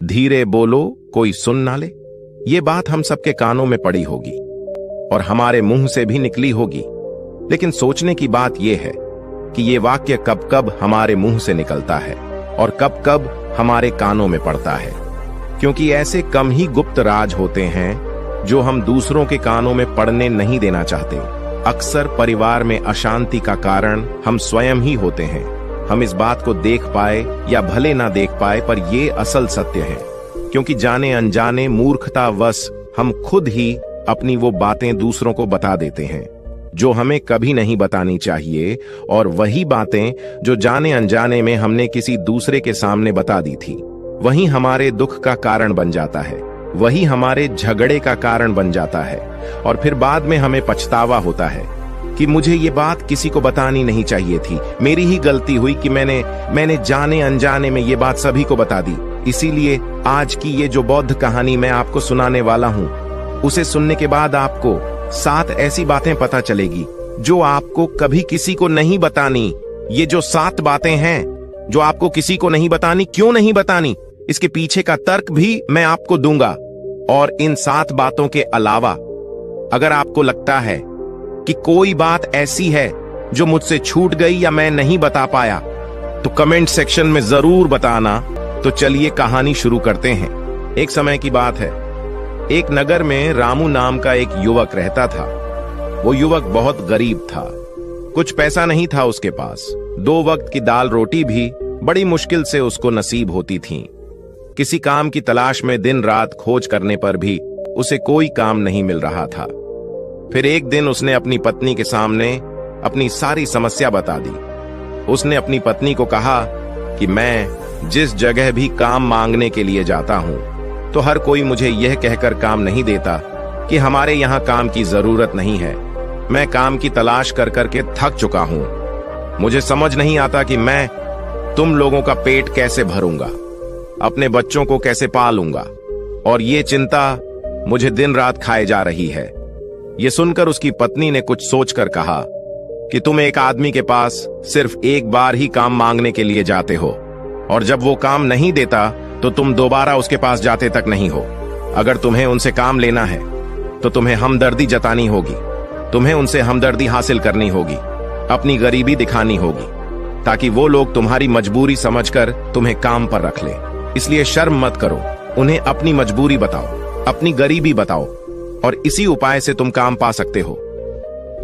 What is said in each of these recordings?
धीरे बोलो, कोई सुन ना ले। ये बात हम सबके कानों में पड़ी होगी और हमारे मुंह से भी निकली होगी, लेकिन सोचने की बात यह है कि ये वाक्य कब कब हमारे मुंह से निकलता है और कब कब हमारे कानों में पड़ता है, क्योंकि ऐसे कम ही गुप्त राज होते हैं जो हम दूसरों के कानों में पड़ने नहीं देना चाहते। अक्सर परिवार में अशांति का कारण हम स्वयं ही होते हैं। हम इस बात को देख पाए या भले ना देख पाए, पर ये असल सत्य है, क्योंकि जाने अनजाने मूर्खतावश हम खुद ही अपनी वो बातें दूसरों को बता देते हैं जो हमें कभी नहीं बतानी चाहिए, और वही बातें जो जाने अनजाने में हमने किसी दूसरे के सामने बता दी थी, वही हमारे दुख का कारण बन जाता है, वही हमारे झगड़े का कारण बन जाता है। और फिर बाद में हमें पछतावा होता है कि मुझे ये बात किसी को बतानी नहीं चाहिए थी, मेरी ही गलती हुई कि मैंने जाने अनजाने में ये बात सभी को बता दी। इसीलिए आज की ये जो बौद्ध कहानी मैं आपको सुनाने वाला हूँ, उसे सुनने के बाद आपको 7 ऐसी बातें पता चलेगी जो आपको कभी किसी को नहीं बतानी। ये जो 7 बातें हैं जो आपको किसी को नहीं बतानी, क्यों नहीं बतानी, इसके पीछे का तर्क भी मैं आपको दूंगा। और इन 7 बातों के अलावा अगर आपको लगता है कि कोई बात ऐसी है जो मुझसे छूट गई या मैं नहीं बता पाया, तो कमेंट सेक्शन में जरूर बताना। तो चलिए कहानी शुरू करते हैं। एक समय की बात है, एक नगर में रामू नाम का एक युवक रहता था। वो युवक बहुत गरीब था, कुछ पैसा नहीं था उसके पास। 2 वक्त की दाल रोटी भी बड़ी मुश्किल से उसको नसीब होती थी। किसी काम की तलाश में दिन रात खोज करने पर भी उसे कोई काम नहीं मिल रहा था। फिर एक दिन उसने अपनी पत्नी के सामने अपनी सारी समस्या बता दी। उसने अपनी पत्नी को कहा कि मैं जिस जगह भी काम मांगने के लिए जाता हूं, तो हर कोई मुझे यह कहकर काम नहीं देता कि हमारे यहां काम की जरूरत नहीं है। मैं काम की तलाश कर करके थक चुका हूं। मुझे समझ नहीं आता कि मैं तुम लोगों का पेट कैसे भरूंगा, अपने बच्चों को कैसे पालूंगा, और ये चिंता मुझे दिन रात खाए जा रही है। ये सुनकर उसकी पत्नी ने कुछ सोचकर कहा कि तुम एक आदमी के पास सिर्फ एक बार ही काम मांगने के लिए जाते हो, और जब वो काम नहीं देता तो तुम दोबारा उसके पास जाते तक नहीं हो। अगर तुम्हें उनसे काम लेना है तो तुम्हें हमदर्दी जतानी होगी, तुम्हें उनसे हमदर्दी हासिल करनी होगी, अपनी गरीबी दिखानी होगी, ताकि वो लोग तुम्हारी मजबूरी समझकर तुम्हें काम पर रख ले। इसलिए शर्म मत करो, उन्हें अपनी मजबूरी बताओ, अपनी गरीबी बताओ, और इसी उपाय से तुम काम पा सकते हो।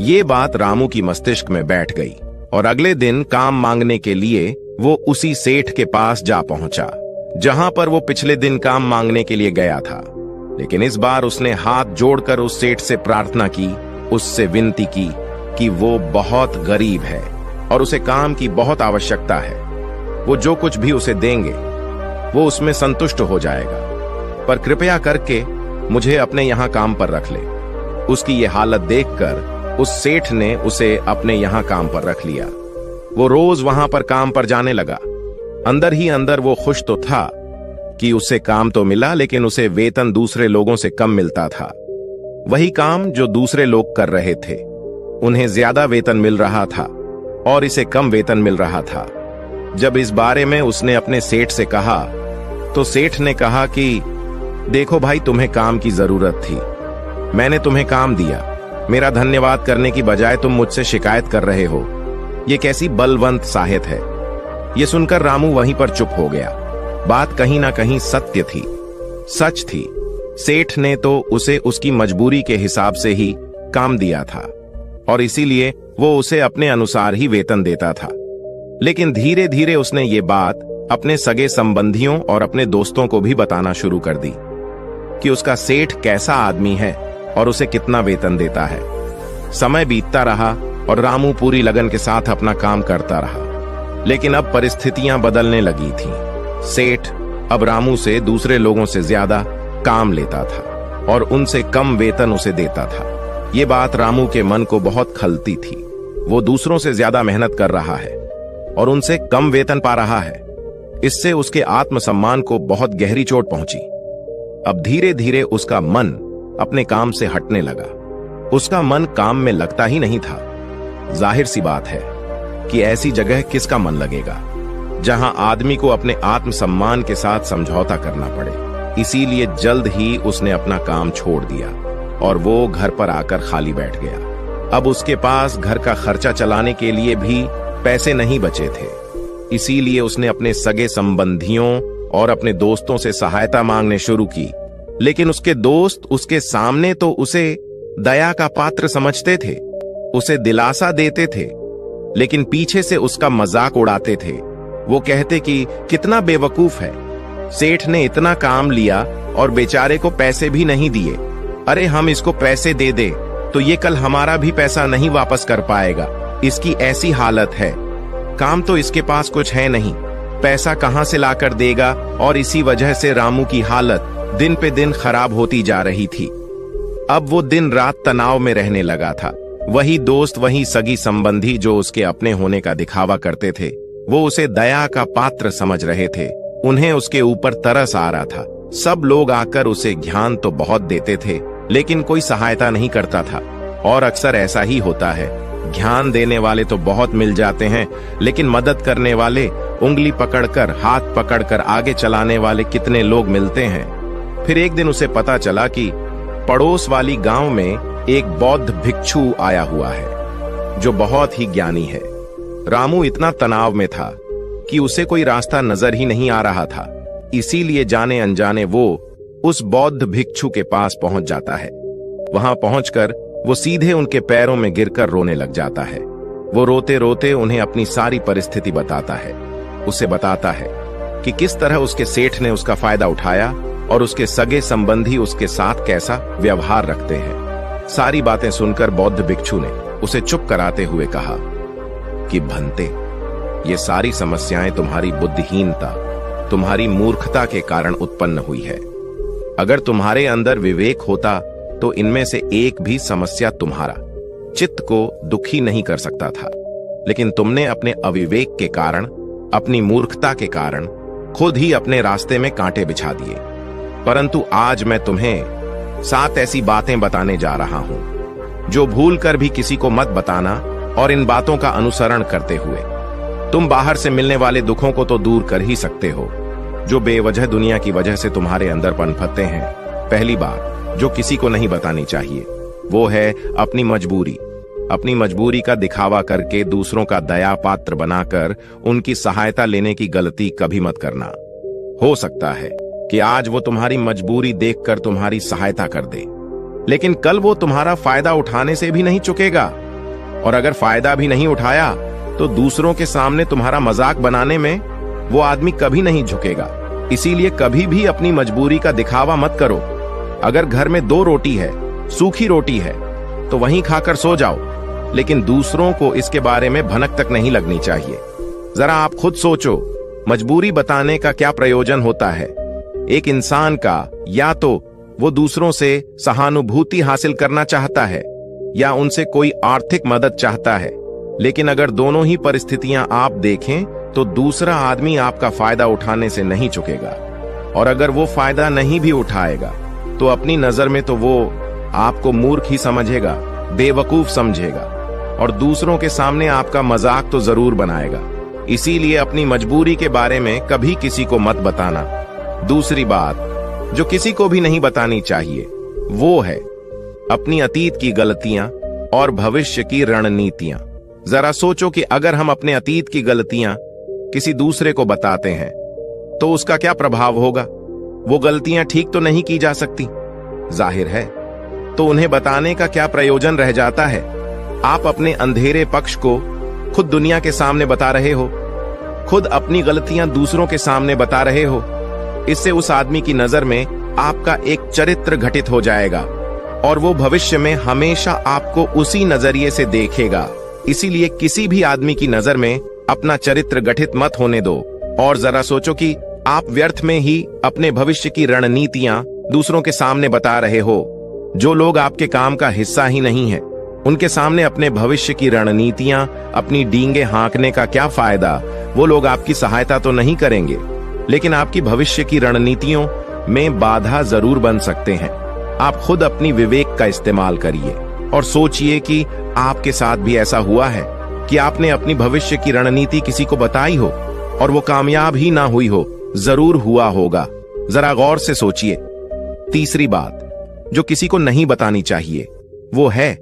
ये बात रामू की मस्तिष्क में बैठ गई और अगले दिन काम मांगने के लिए वो उसी सेठ के पास जा पहुंचा जहां पर वो पिछले दिन काम मांगने के लिए गया था। लेकिन इस बार उसने हाथ जोड़कर उस सेठ से प्रार्थना की, उससे विनती की कि वो बहुत गरीब है और उसे काम की बहुत आवश्यकता है। वो जो कुछ भी उसे देंगे वो उसमें संतुष्ट हो जाएगा, पर कृपया करके मुझे अपने यहां काम पर रख ले। उसकी ये हालत देखकर उस सेठ ने उसे अपने यहां काम पर रख लिया। वो रोज वहां पर काम पर जाने लगा। अंदर ही अंदर वो खुश तो था कि उसे काम तो मिला, लेकिन उसे वेतन दूसरे लोगों से कम मिलता था। वही काम जो दूसरे लोग कर रहे थे, उन्हें ज्यादा वेतन मिल रहा था और इसे कम वेतन मिल रहा था। जब इस बारे में उसने अपने सेठ से कहा, तो सेठ ने कहा कि देखो भाई, तुम्हें काम की जरूरत थी, मैंने तुम्हें काम दिया, मेरा धन्यवाद करने की बजाय तुम मुझसे शिकायत कर रहे हो। ये कैसी बलवंत साहत है। ये सुनकर रामू वहीं पर चुप हो गया। बात कहीं ना कहीं सत्य थी, सच थी। सेठ ने तो उसे उसकी मजबूरी के हिसाब से ही काम दिया था और इसीलिए वो उसे अपने अनुसार ही वेतन देता था। लेकिन धीरे धीरे उसने ये बात अपने सगे संबंधियों और अपने दोस्तों को भी बताना शुरू कर दी कि उसका सेठ कैसा आदमी है और उसे कितना वेतन देता है। समय बीतता रहा और रामू पूरी लगन के साथ अपना काम करता रहा, लेकिन अब परिस्थितियां बदलने लगी थीं। सेठ अब रामू से दूसरे लोगों से ज्यादा काम लेता था और उनसे कम वेतन उसे देता था। ये बात रामू के मन को बहुत खलती थी। वो दूसरों से ज्यादा मेहनत कर रहा है और उनसे कम वेतन पा रहा है। इससे उसके आत्मसम्मान को बहुत गहरी चोट पहुंची। अब धीरे धीरे उसका मन अपने काम से हटने लगा। उसका मन काम में लगता ही नहीं था। जाहिर सी बात है कि ऐसी जगह किसका मन लगेगा जहां आदमी को अपने आत्मसम्मान के साथ समझौता करना पड़े। इसीलिए जल्द ही उसने अपना काम छोड़ दिया और वो घर पर आकर खाली बैठ गया। अब उसके पास घर का खर्चा चलाने के लिए भी पैसे नहीं बचे थे। इसीलिए उसने अपने सगे संबंधियों और अपने दोस्तों से सहायता मांगने शुरू की। लेकिन उसके दोस्त उसके सामने तो उसे दया का पात्र समझते थे, उसे दिलासा देते थे, लेकिन पीछे से उसका मजाक उड़ाते थे। वो कहते कि कितना बेवकूफ है, सेठ ने इतना काम लिया और बेचारे को पैसे भी नहीं दिए। अरे हम इसको पैसे दे दे तो ये कल हमारा भी पैसा नहीं वापस कर पाएगा, इसकी ऐसी हालत है। काम तो इसके पास कुछ है नहीं, पैसा कहां से लाकर देगा। और इसी वजह से रामू की हालत दिन पे दिन खराब होती जा रही थी। अब वो दिन रात तनाव में रहने लगा था। वही दोस्त, वही सगी संबंधी जो उसके अपने होने का दिखावा करते थे, वो उसे दया का पात्र समझ रहे थे। उन्हें उसके ऊपर तरस आ रहा था। सब लोग आकर उसे ज्ञान तो बहुत देते थे, लेकिन कोई सहायता नहीं करता था। और अक्सर ऐसा ही होता है, ज्ञान देने वाले तो बहुत मिल जाते हैं, लेकिन मदद करने वाले, उंगली पकड़कर, हाथ पकड़कर आगे चलाने वाले कितने लोग मिलते हैं। फिर एक दिन उसे पता चला कि पड़ोस वाली गांव में एक बौद्ध भिक्षु आया हुआ है जो बहुत ही ज्ञानी है। रामू इतना तनाव में था कि उसे कोई रास्ता नजर ही नहीं आ रहा था। इसीलिए जाने अनजाने वो उस बौद्ध भिक्षु के पास पहुंच जाता है। वहां पहुंचकर वो सीधे उनके पैरों में गिरकर रोने लग जाता है। वो रोते रोते उन्हें अपनी सारी परिस्थिति बताता है। उसे बताता है कि किस तरह उसके सेठ ने उसका फायदा उठाया और उसके सगे संबंधी उसके साथ कैसा व्यवहार रखते हैं। सारी बातें सुनकर बौद्ध भिक्षु ने उसे चुप कराते हुए कहा कि भंते, ये सारी समस्याएं तुम्हारी बुद्धिहीनता, तुम्हारी मूर्खता के कारण उत्पन्न हुई है। अगर तुम्हारे अंदर विवेक होता तो इनमें से एक भी समस्या तुम्हारा चित्त को दुखी नहीं कर सकता था। लेकिन तुमने अपने अविवेक के कारण, अपनी मूर्खता के कारण खुद ही अपने रास्ते में कांटे बिछा दिए। परंतु आज मैं तुम्हें 7 ऐसी बातें बताने जा रहा हूं जो भूल कर भी किसी को मत बताना। और इन बातों का अनुसरण करते हुए तुम बाहर से मिलने वाले दुखों को तो दूर कर ही सकते हो जो बेवजह दुनिया की वजह से तुम्हारे अंदर पनपते हैं। पहली बात जो किसी को नहीं बतानी चाहिए वो है अपनी मजबूरी। अपनी मजबूरी का दिखावा करके दूसरों का दया पात्र बनाकर उनकी सहायता लेने की गलती कभी मत करना। हो सकता है कि आज वो तुम्हारी मजबूरी देखकर तुम्हारी सहायता कर दे, लेकिन कल वो तुम्हारा फायदा उठाने से भी नहीं चुकेगा। और अगर फायदा भी नहीं उठाया तो दूसरों के सामने तुम्हारा मजाक बनाने में वो आदमी कभी नहीं झुकेगा। इसीलिए कभी भी अपनी मजबूरी का दिखावा मत करो। अगर घर में 2 रोटी है, सूखी रोटी है, तो वहीं खाकर सो जाओ, लेकिन दूसरों को इसके बारे में भनक तक नहीं लगनी चाहिए। जरा आप खुद सोचो, मजबूरी बताने का क्या प्रयोजन होता है एक इंसान का? या तो वो दूसरों से सहानुभूति हासिल करना चाहता है या उनसे कोई आर्थिक मदद चाहता है। लेकिन अगर दोनों ही परिस्थितियां आप देखें तो दूसरा आदमी आपका फायदा उठाने से नहीं चुकेगा। और अगर वो फायदा नहीं भी उठाएगा तो अपनी नजर में तो वो आपको मूर्ख ही समझेगा, बेवकूफ समझेगा और दूसरों के सामने आपका मजाक तो जरूर बनाएगा। इसीलिए अपनी मजबूरी के बारे में कभी किसी को मत बताना। दूसरी बात जो किसी को भी नहीं बतानी चाहिए वो है अपनी अतीत की गलतियां और भविष्य की रणनीतियां। जरा सोचो कि अगर हम अपने अतीत की गलतियां किसी दूसरे को बताते हैं तो उसका क्या प्रभाव होगा? वो गलतियां ठीक तो नहीं की जा सकती, जाहिर है, तो उन्हें बताने का क्या प्रयोजन रह जाता है? आप अपने अंधेरे पक्ष को खुद दुनिया के सामने बता रहे हो, खुद अपनी गलतियां दूसरों के सामने बता रहे हो। इससे उस आदमी की नजर में आपका एक चरित्र घटित हो जाएगा और वो भविष्य में हमेशा आपको उसी नजरिए से देखेगा। इसीलिए किसी भी आदमी की नजर में अपना चरित्र गठित मत होने दो। और जरा सोचो कि आप व्यर्थ में ही अपने भविष्य की रणनीतियां दूसरों के सामने बता रहे हो। जो लोग आपके काम का हिस्सा ही नहीं है, उनके सामने अपने भविष्य की रणनीतियां, अपनी डींगे हाँकने का क्या फायदा? वो लोग आपकी सहायता तो नहीं करेंगे, लेकिन आपकी भविष्य की रणनीतियों में बाधा जरूर बन सकते हैं। आप खुद अपनी विवेक का इस्तेमाल करिए और सोचिए कि आपके साथ भी ऐसा हुआ है कि आपने अपनी भविष्य की रणनीति किसी को बताई हो। और वो कामयाब ही ना हुई हो, जरूर हुआ होगा। जरा गौर से सोचिए। तीसरी बात जो किसी को नहीं बतानी चाहिए वो है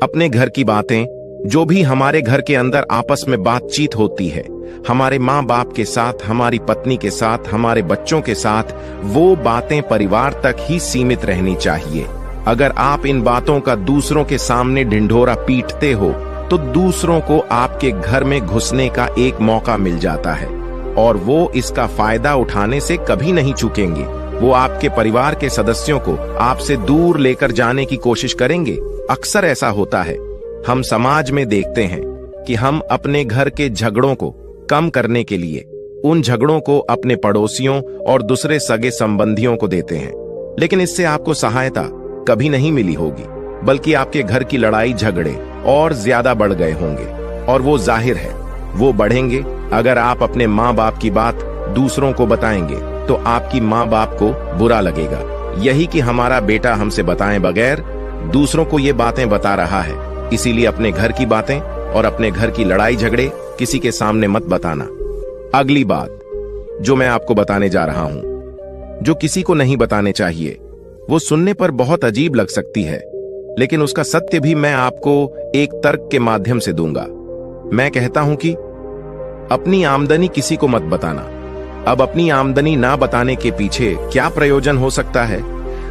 अपने घर की बातें। जो भी हमारे घर के अंदर आपस में बातचीत होती है, हमारे माँ बाप के साथ, हमारी पत्नी के साथ, हमारे बच्चों के साथ, वो बातें परिवार तक ही सीमित रहनी चाहिए। अगर आप इन बातों का दूसरों के सामने ढिंढोरा पीटते हो तो दूसरों को आपके घर में घुसने का एक मौका मिल जाता है और वो इसका फायदा उठाने से कभी नहीं चूकेंगे। वो आपके परिवार के सदस्यों को आपसे दूर लेकर जाने की कोशिश करेंगे। अक्सर ऐसा होता है, हम समाज में देखते हैं कि हम अपने घर के झगड़ों को कम करने के लिए उन झगड़ों को अपने पड़ोसियों और दूसरे सगे संबंधियों को देते हैं, लेकिन इससे आपको सहायता कभी नहीं मिली होगी, बल्कि आपके घर की लड़ाई झगड़े और ज्यादा बढ़ गए होंगे। और वो जाहिर है वो बढ़ेंगे अगर आप अपने माँ बाप की बात दूसरों को बताएंगे तो आपकी माँ बाप को बुरा लगेगा। यही कि हमारा बेटा हमसे बताए बगैर दूसरों को ये बातें बता रहा है, इसीलिए अपने घर की बातें और अपने घर की लड़ाई झगड़े किसी के सामने मत बताना। अगली बात जो मैं आपको बताने जा रहा हूं, जो किसी को नहीं बताने चाहिए, वो सुनने पर बहुत अजीब लग सकती है, लेकिन उसका सत्य भी मैं आपको एक तर्क के माध्यम से दूंगा। मैं कहता हूं कि अपनी आमदनी किसी को मत बताना। अब अपनी आमदनी ना बताने के पीछे क्या प्रयोजन हो सकता है?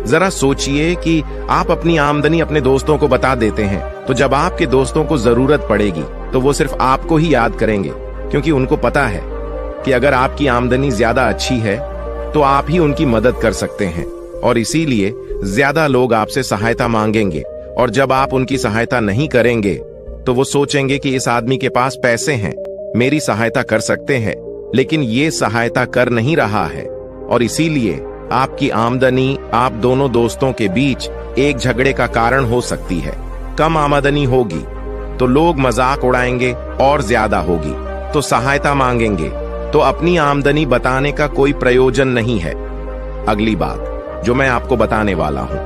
जरा सोचिए कि आप अपनी आमदनी अपने दोस्तों को बता देते हैं, तो जब आपके दोस्तों को जरूरत पड़ेगी तो वो सिर्फ आपको ही याद करेंगे, क्योंकि उनको पता है कि अगर आपकी आमदनी ज्यादा अच्छी है तो आप ही उनकी मदद कर सकते हैं, और इसीलिए ज्यादा लोग आपसे सहायता मांगेंगे। और जब आप उनकी सहायता नहीं करेंगे तो वो सोचेंगे कि इस आदमी के पास पैसे हैं, मेरी सहायता कर सकते हैं, लेकिन ये सहायता कर नहीं रहा है, और इसीलिए आपकी आमदनी आप दोनों दोस्तों के बीच एक झगड़े का कारण हो सकती है। कम आमदनी होगी तो लोग मजाक उड़ाएंगे, और ज्यादा होगी तो सहायता मांगेंगे, तो अपनी आमदनी बताने का कोई प्रयोजन नहीं है। अगली बात जो मैं आपको बताने वाला हूं,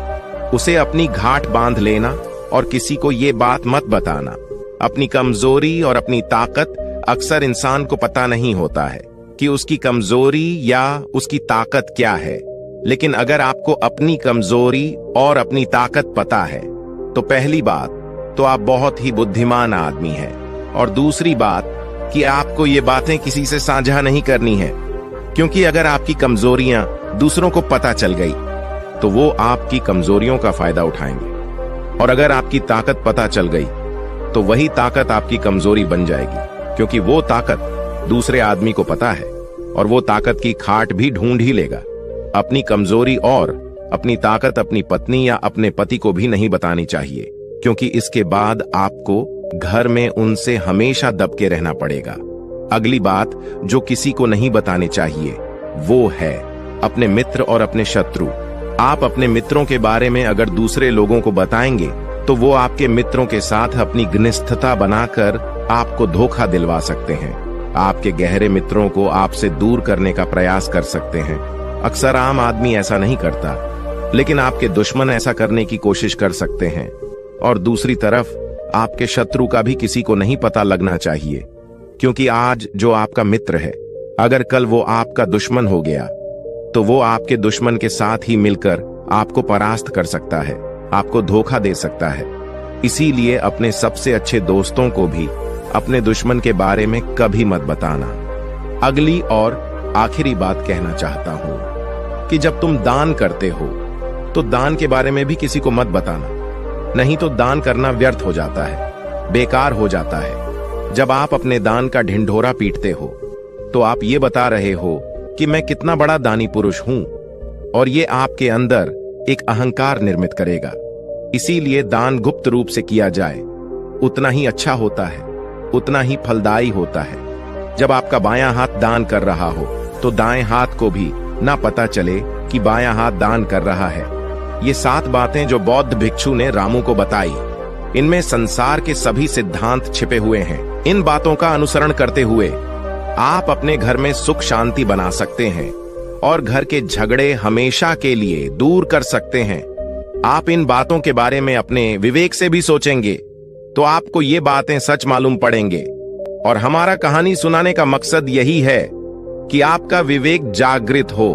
उसे अपनी घाट बांध लेना और किसी को ये बात मत बताना। अपनी कमजोरी और अपनी ताकत अक्सर इंसान को पता नहीं होता है कि उसकी कमजोरी या उसकी ताकत क्या है, लेकिन अगर आपको अपनी कमजोरी और अपनी ताकत पता है तो पहली बात तो आप बहुत ही बुद्धिमान आदमी हैं, और दूसरी बात कि आपको ये बातें किसी से साझा नहीं करनी है, क्योंकि अगर आपकी कमजोरियां दूसरों को पता चल गई तो वो आपकी कमजोरियों का फायदा उठाएंगे, और अगर आपकी ताकत पता चल गई तो वही ताकत आपकी कमजोरी बन जाएगी, क्योंकि वो ताकत दूसरे आदमी को पता है और वो ताकत की खाट भी ढूंढ ही लेगा। अपनी कमजोरी और अपनी ताकत अपनी पत्नी या अपने पति को भी नहीं बतानी चाहिए, क्योंकि इसके बाद आपको घर में उनसे हमेशा दबके रहना पड़ेगा। अगली बात जो किसी को नहीं बतानी चाहिए वो है अपने मित्र और अपने शत्रु। आप अपने मित्रों के बारे में अगर दूसरे लोगों को बताएंगे तो वो आपके मित्रों के साथ अपनी घनिष्ठता बनाकर आपको धोखा दिलवा सकते हैं, आपके गहरे मित्रों को आपसे दूर करने का प्रयास कर सकते हैं। अक्सर आम आदमी ऐसा नहीं करता, लेकिन आपके दुश्मन ऐसा करने की कोशिश कर सकते हैं। और दूसरी तरफ आपके शत्रु का भी किसी को नहीं पता लगना चाहिए, क्योंकि आज जो आपका मित्र है अगर कल वो आपका दुश्मन हो गया तो वो आपके दुश्मन के साथ ही मिलकर आपको परास्त कर सकता है, आपको धोखा दे सकता है। इसीलिए अपने सबसे अच्छे दोस्तों को भी अपने दुश्मन के बारे में कभी मत बताना। अगली और आखिरी बात कहना चाहता हूं कि जब तुम दान करते हो तो दान के बारे में भी किसी को मत बताना, नहीं तो दान करना व्यर्थ हो जाता है, बेकार हो जाता है। जब आप अपने दान का ढिंढोरा पीटते हो तो आप ये बता रहे हो कि मैं कितना बड़ा दानी पुरुष हूं, और ये आपके अंदर एक अहंकार निर्मित करेगा। इसीलिए दान गुप्त रूप से किया जाए उतना ही अच्छा होता है, उतना ही फलदायी होता है। जब आपका बायां हाथ दान कर रहा हो तो दाएं हाथ को भी ना पता चले कि बायां हाथ दान कर रहा है। ये 7 बातें जो बौद्ध भिक्षु ने रामू को बताई, इनमें संसार के सभी सिद्धांत छिपे हुए हैं। इन बातों का अनुसरण करते हुए आप अपने घर में सुख शांति बना सकते हैं और घर के झगड़े हमेशा के लिए दूर कर सकते हैं। आप इन बातों के बारे में अपने विवेक से भी सोचेंगे तो आपको ये बातें सच मालूम पड़ेंगे। और हमारा कहानी सुनाने का मकसद यही है कि आपका विवेक जागृत हो।